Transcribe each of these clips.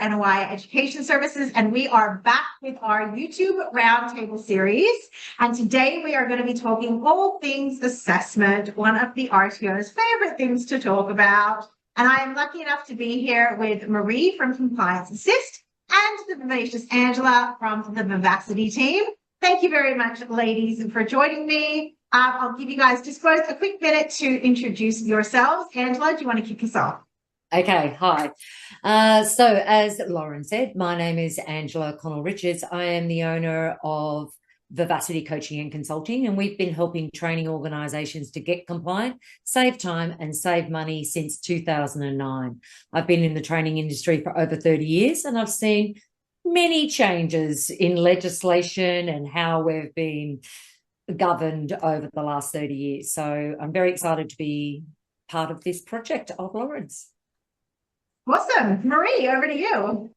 NOI Education Services, and we are back with our YouTube Roundtable series. And today we are going to be talking all things assessment, one of the RTO's favorite things to talk about. And I am lucky enough to be here with Maree from Compliance Assist and the vivacious Angela from the Vivacity team. Thank you very much, ladies, for joining me. I'll give you guys just both a quick minute to introduce yourselves. Angela, do you want to kick us off? Okay, hi. So as Lauren said, my name is Angela Connell-Richards. I am the owner of Vivacity Coaching and Consulting, and we've been helping training organisations to get compliant, save time and save money since 2009. I've been in the training industry for over 30 years, and I've seen many changes in legislation and how we've been governed over the last 30 years. So I'm very excited to be part of this project of Lauren's. Awesome. Maree, over to you.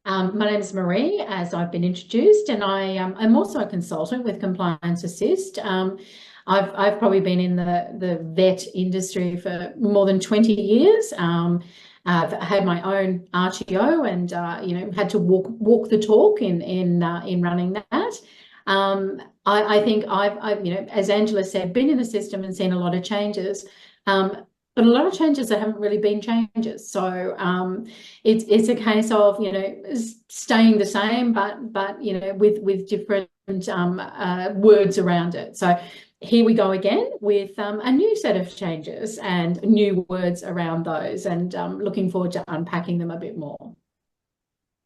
My name is Maree, as I've been introduced, and I'm also a consultant with Compliance Assist. I've probably been in the vet industry for more than 20 years. I've had my own RTO and had to walk the talk in running that. I think I've as Angela said, been in the system and seen a lot of changes. But a lot of changes that haven't really been changes. So it's a case of staying the same, but with different words around it. So here we go again with a new set of changes and new words around those, and looking forward to unpacking them a bit more.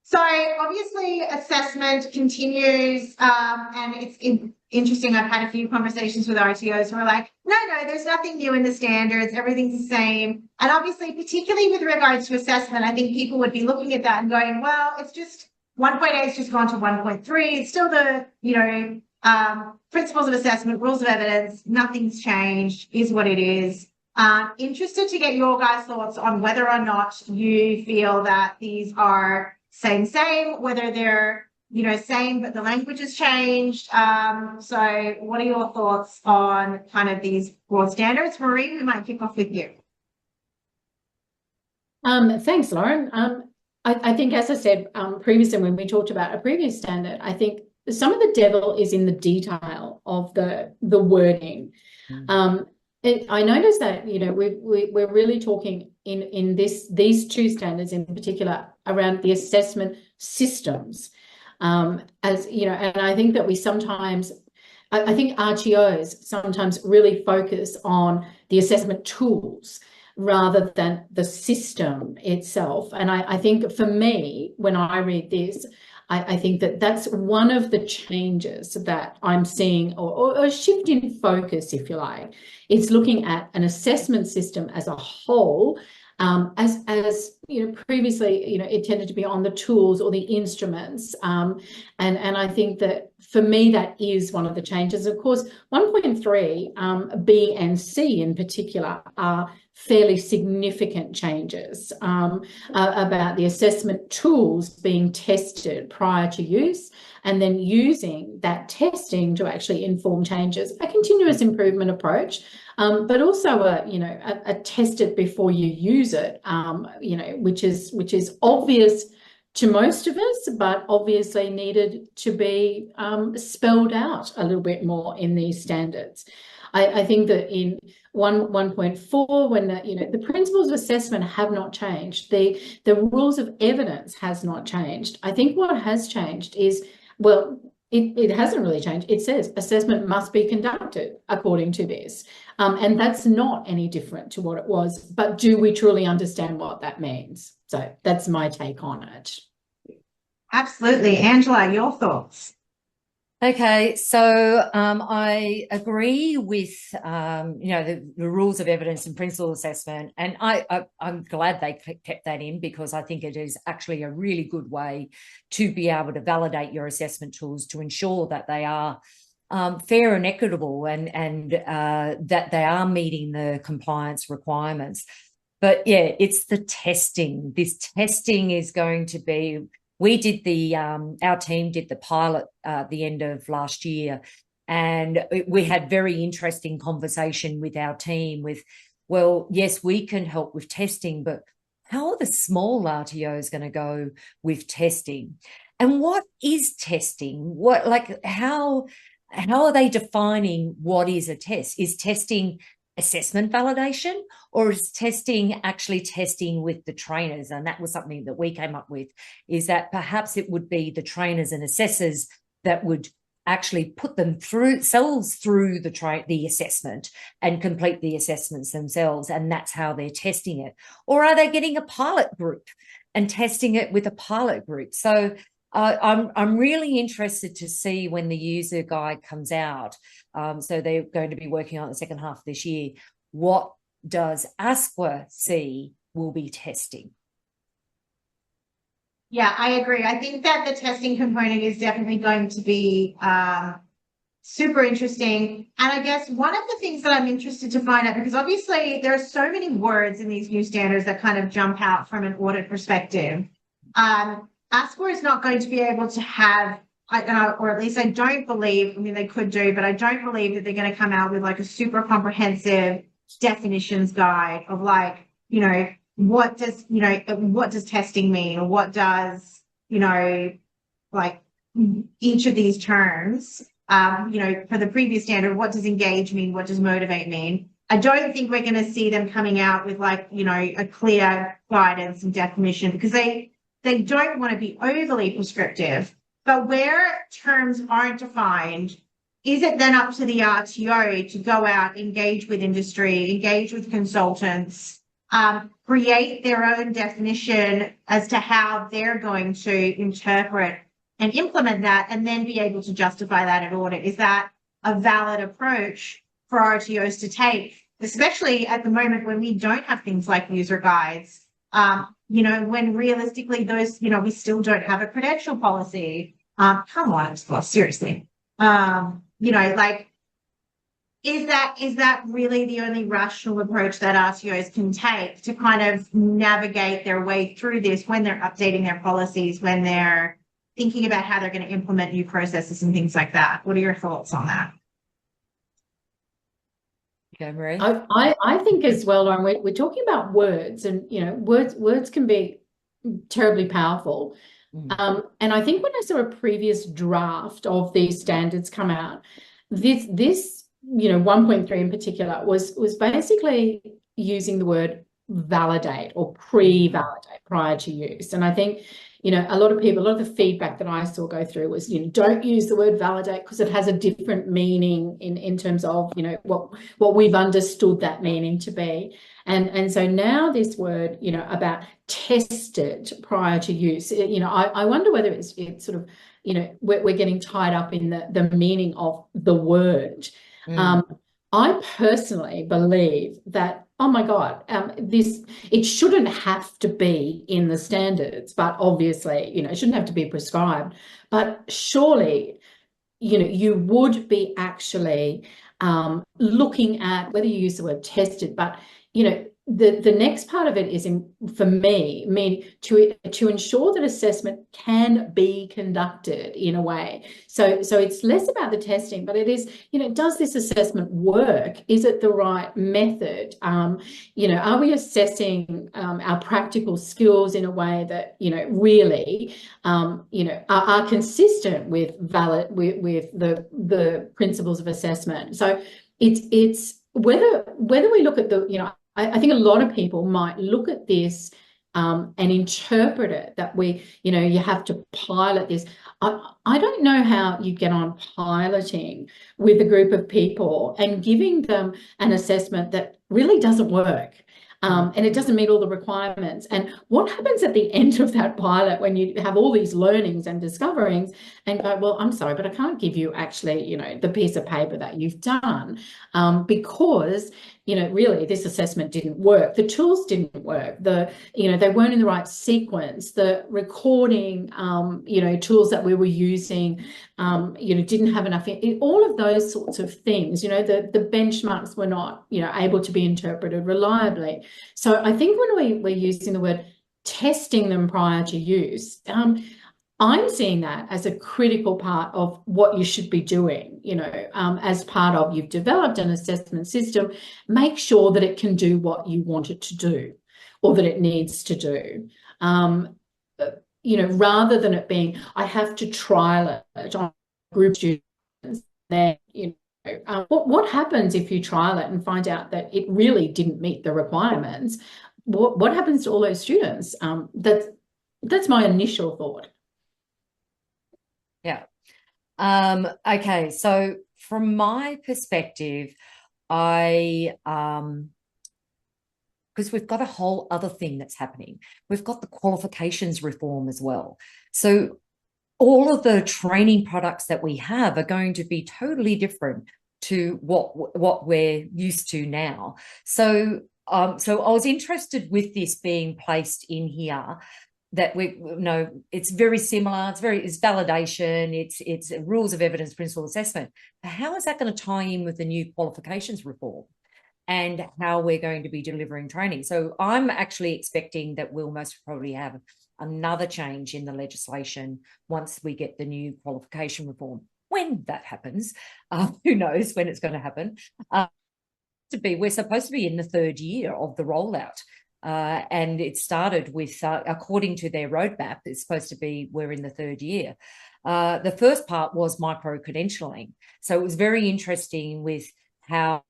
So obviously assessment continues, and it's interesting. I've had a few conversations with RTOs who are like, no, there's nothing new in the standards. Everything's the same. And obviously, particularly with regards to assessment, I think people would be looking at that and going, well, it's just 1.8 has just gone to 1.3. It's still the, principles of assessment, rules of evidence. Nothing's changed, is what it is. Interested to get your guys' thoughts on whether or not you feel that these are same, whether they're, same, but the language has changed. So what are your thoughts on kind of these broad standards? Maree, we might kick off with you. Thanks, Lauren. I think, as I said previously when we talked about a previous standard, I think some of the devil is in the detail of the wording. I noticed that we're really talking in these two standards in particular around the assessment systems, and I think that we sometimes, I think RTOs sometimes really focus on the assessment tools rather than the system itself. And I think for me, when I read this, I think that that's one of the changes that I'm seeing, or a shift in focus, if you like. It's looking at an assessment system as a whole, as previously, it tended to be on the tools or the instruments. And I think that for me, that is one of the changes. Of course, 1.3, B and C in particular are fairly significant changes about the assessment tools being tested prior to use, and then using that testing to actually inform changes, a continuous improvement approach, but also a test it before you use it, which is obvious to most of us, but obviously needed to be spelled out a little bit more in these standards. I think that in 1.4, when the principles of assessment have not changed, the rules of evidence has not changed. I think what has changed is, well, it hasn't really changed. It says assessment must be conducted according to this. And that's not any different to what it was. But do we truly understand what that means? So that's my take on it. Absolutely. Angela, your thoughts? Okay, so I agree with the rules of evidence and principle assessment, and I'm glad they kept that in, because I think it is actually a really good way to be able to validate your assessment tools to ensure that they are fair and equitable, and that they are meeting the compliance requirements. But yeah, it's the testing. This testing is going to be. We did our team did the pilot at the end of last year, and we had very interesting conversation with our team with, well, yes, we can help with testing, but how are the small RTOs going to go with testing? And what is testing? What, like, how are they defining what is a test? Is testing assessment validation, or is testing actually testing with the trainers? And that was something that we came up with, is that perhaps it would be the trainers and assessors that would actually put themselves through the assessment and complete the assessments themselves, and that's how they're testing it. Or are they getting a pilot group and testing it with a pilot group? So I'm really interested to see when the user guide comes out. So they're going to be working on it the second half of this year. What does ASQA see will be testing? Yeah, I agree. I think that the testing component is definitely going to be super interesting. And I guess one of the things that I'm interested to find out, because obviously there are so many words in these new standards that kind of jump out from an audit perspective. ASQA is not going to be able to have, or at least I don't believe, I mean, they could do, but I don't believe that they're going to come out with like a super comprehensive definitions guide of like, you know, what does testing mean? Or what does, you know, like each of these terms, you know, for the previous standard, what does engage mean? What does motivate mean? I don't think we're going to see them coming out with like, you know, a clear guidance and definition, because they don't want to be overly prescriptive. But where terms aren't defined, is it then up to the RTO to go out, engage with industry, engage with consultants, create their own definition as to how they're going to interpret and implement that, and then be able to justify that at audit? Is that a valid approach for RTOs to take, especially at the moment when we don't have things like user guides? You know, when realistically those, you know, we still don't have a credential policy. Come on, seriously. You know, like, is that really the only rational approach that RTOs can take to kind of navigate their way through this when they're updating their policies, when they're thinking about how they're going to implement new processes and things like that? What are your thoughts on that? Okay, Maree. I think as well, Lauren, we're talking about words, and you know, words can be terribly powerful. And I think when I saw a previous draft of these standards come out, this you know, 1.3 in particular was basically using the word validate or pre-validate prior to use. And I think, you know, a lot of the feedback that I saw go through was, you know, don't use the word validate because it has a different meaning in terms of, you know, what we've understood that meaning to be. And so now this word, you know, about tested prior to use, you know, I wonder whether it's sort of, you know, we're getting tied up in the meaning of the word. I personally believe that, oh my God, it shouldn't have to be in the standards, but obviously, you know, it shouldn't have to be prescribed. But surely, you know, you would be actually looking at whether you use the word tested, but, you know, the next part of it is, for me, to ensure that assessment can be conducted in a way. So it's less about the testing, but it is, you know, does this assessment work? Is it the right method? You know, are we assessing our practical skills in a way that, you know, really, you know, are consistent with the principles of assessment? So it's whether we look at the, you know, I think a lot of people might look at this and interpret it that you know, you have to pilot this. I don't know how you get on piloting with a group of people and giving them an assessment that really doesn't work. And it doesn't meet all the requirements. And what happens at the end of that pilot when you have all these learnings and discoverings and go, well, I'm sorry, but I can't give you actually, you know, the piece of paper that you've done because, you know, really this assessment didn't work. The tools didn't work. You know, they weren't in the right sequence. The recording, you know, tools that we were using, you know, didn't have enough, all of those sorts of things, you know, the benchmarks were not, you know, able to be interpreted reliably. So I think when we're using the word testing them prior to use, I'm seeing that as a critical part of what you should be doing, you know, as part of, you've developed an assessment system, make sure that it can do what you want it to do. or that it needs to do. You know, rather than it being, I have to trial it on group students, then, you know, what happens if you trial it and find out that it really didn't meet the requirements? What happens to all those students? That's my initial thought. Yeah. Okay, so from my perspective, because we've got a whole other thing that's happening. We've got the qualifications reform as well. So all of the training products that we have are going to be totally different to what we're used to now. So so I was interested with this being placed in here, that we know it's very similar. It's validation. It's rules of evidence, principle assessment. How is that going to tie in with the new qualifications reform and how we're going to be delivering training? So I'm actually expecting that we'll most probably have another change in the legislation once we get the new qualification reform. When that happens, who knows when it's going to happen? We're supposed to be in the third year of the rollout. And it started with, according to their roadmap, it's supposed to be, we're in the third year. The first part was micro-credentialing. So it was very interesting with how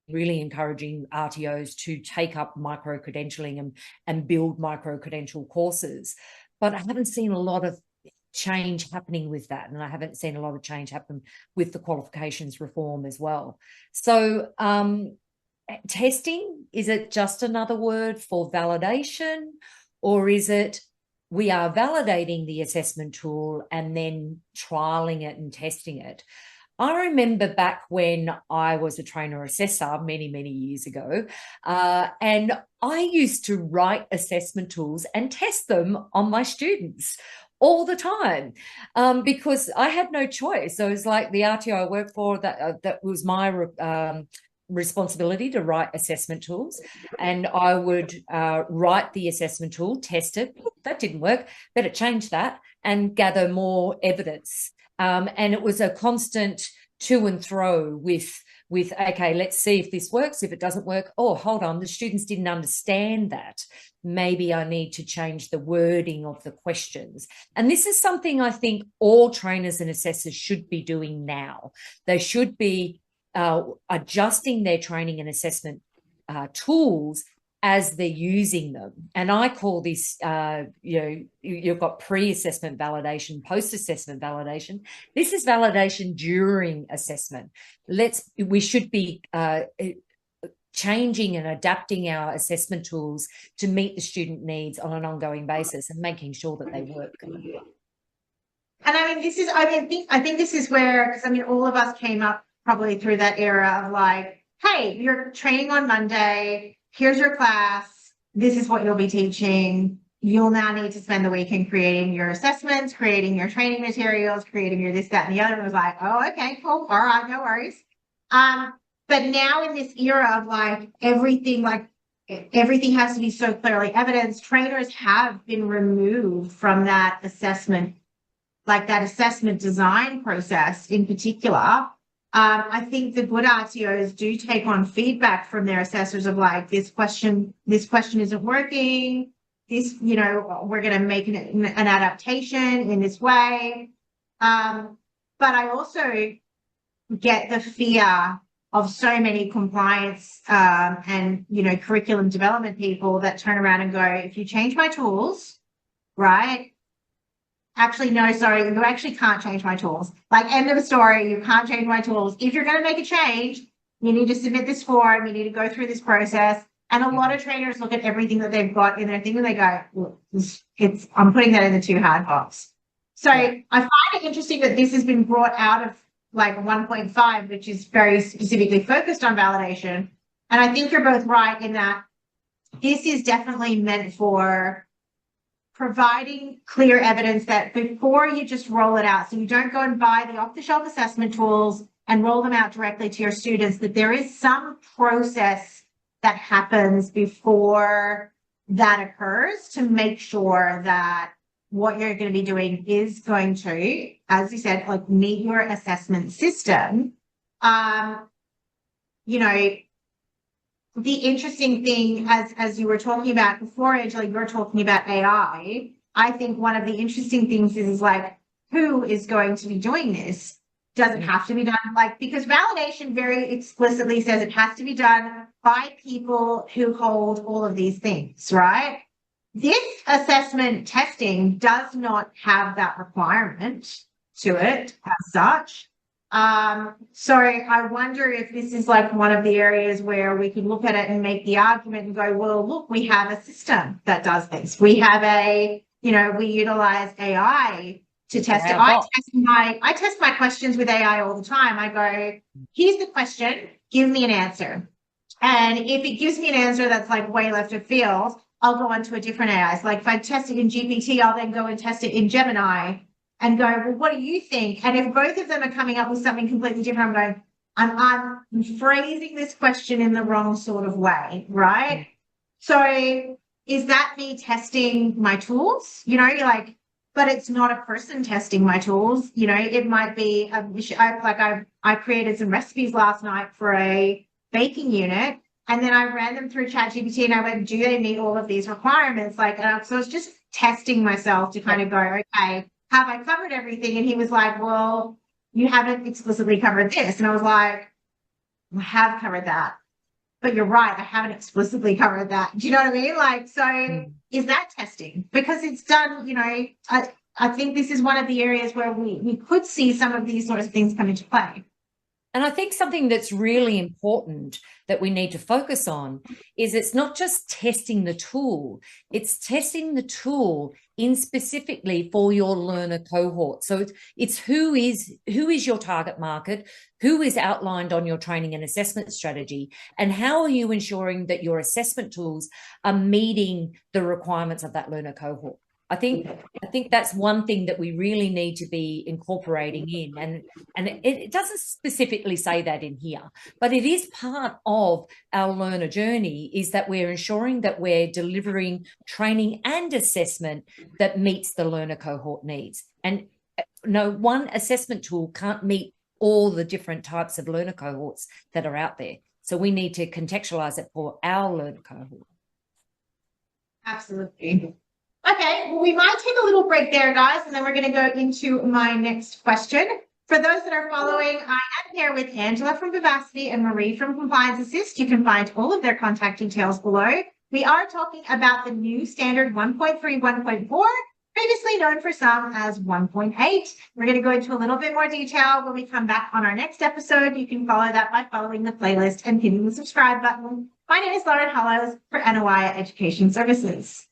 really encouraging RTOs to take up micro-credentialing and build micro-credential courses. But I haven't seen a lot of change happening with that. And I haven't seen a lot of change happen with the qualifications reform as well. So testing, is it just another word for validation, or is it we are validating the assessment tool and then trialing it and testing it? I remember back when I was a trainer assessor many, many years ago, and I used to write assessment tools and test them on my students all the time, because I had no choice. So it was like the RTO I worked for, that was my responsibility to write assessment tools, and I would write the assessment tool, test it. That didn't work, better change that and gather more evidence. And it was a constant to and fro with okay, let's see if this works. If it doesn't work, oh, hold on, the students didn't understand that. Maybe I need to change the wording of the questions. And this is something I think all trainers and assessors should be doing now. They should be adjusting their training and assessment tools as they're using them. And I call this, you know, you've got pre-assessment validation, post-assessment validation. This is validation during assessment. We should be changing and adapting our assessment tools to meet the student needs on an ongoing basis and making sure that they work. And I mean, I think this is where, because I mean, all of us came up probably through that era of like, hey, you're training on Monday, here's your class, this is what you'll be teaching. You'll now need to spend the weekend creating your assessments, creating your training materials, creating your this, that, and the other. And it was like, oh, okay, cool, all right, no worries. But now in this era of like everything has to be so clearly evidenced, trainers have been removed from that assessment, like that assessment design process in particular. I think the good RTOs do take on feedback from their assessors of like, this question isn't working. This, you know, we're going to make an adaptation in this way. But I also get the fear of so many compliance and, you know, curriculum development people that turn around and go, if you change my tools, right? Actually, no, sorry, you actually can't change my tools. Like, end of story, you can't change my tools. If you're going to make a change, you need to submit this form, you need to go through this process. And a lot of trainers look at everything that they've got in their thing and they go, look, I'm putting that in the too hard box. So I find it interesting that this has been brought out of like 1.5, which is very specifically focused on validation. And I think you're both right in that this is definitely meant for providing clear evidence that before you just roll it out, so you don't go and buy the off-the-shelf assessment tools and roll them out directly to your students, that there is some process that happens before that occurs to make sure that what you're going to be doing is going to, as you said, like meet your assessment system. You know, the interesting thing, as you were talking about before, Angela, you were talking about AI. I think one of the interesting things is like, who is going to be doing this? Does it have to be done because validation very explicitly says it has to be done by people who hold all of these things, right? This assessment testing does not have that requirement to it as such. So I wonder if this is like one of the areas where we can look at it and make the argument and go, well, look, we have a system that does this. We have we utilize AI to test it. I test my questions with AI all the time. I go, here's the question, give me an answer. And if it gives me an answer that's like way left of field, I'll go on to a different AI. So like if I test it in GPT, I'll then go and test it in Gemini and go, well, what do you think? And if both of them are coming up with something completely different, I'm going, I'm phrasing this question in the wrong sort of way, right? So is that me testing my tools? You're like, but it's not a person testing my tools. It might be, I created some recipes last night for a baking unit. And then I ran them through ChatGPT and I went, do they meet all of these requirements? So it's just testing myself to kind of go, okay, have I covered everything? And he was like, well, you haven't explicitly covered this. And I was like, I have covered that. But you're right, I haven't explicitly covered that. Do you know what I mean? So is that testing? Because it's done, I think this is one of the areas where we could see some of these sort of things come into play. And I think something that's really important that we need to focus on is it's not just testing the tool, it's testing the tool in specifically for your learner cohort. So it's who is your target market, who is outlined on your training and assessment strategy, and how are you ensuring that your assessment tools are meeting the requirements of that learner cohort. I think that's one thing that we really need to be incorporating in, and it doesn't specifically say that in here, but it is part of our learner journey, is that we're ensuring that we're delivering training and assessment that meets the learner cohort needs. And no one assessment tool can't meet all the different types of learner cohorts that are out there. So we need to contextualize it for our learner cohort. Absolutely. Okay, well, we might take a little break there, guys, and then we're going to go into my next question. For those that are following, I am here with Angela from Vivacity and Maree from Compliance Assist. You can find all of their contact details below. We are talking about the new standard 1.3, 1.4, previously known for some as 1.8. We're going to go into a little bit more detail when we come back on our next episode. You can follow that by following the playlist and hitting the subscribe button. My name is Lauren Hollows for NOI Education Services.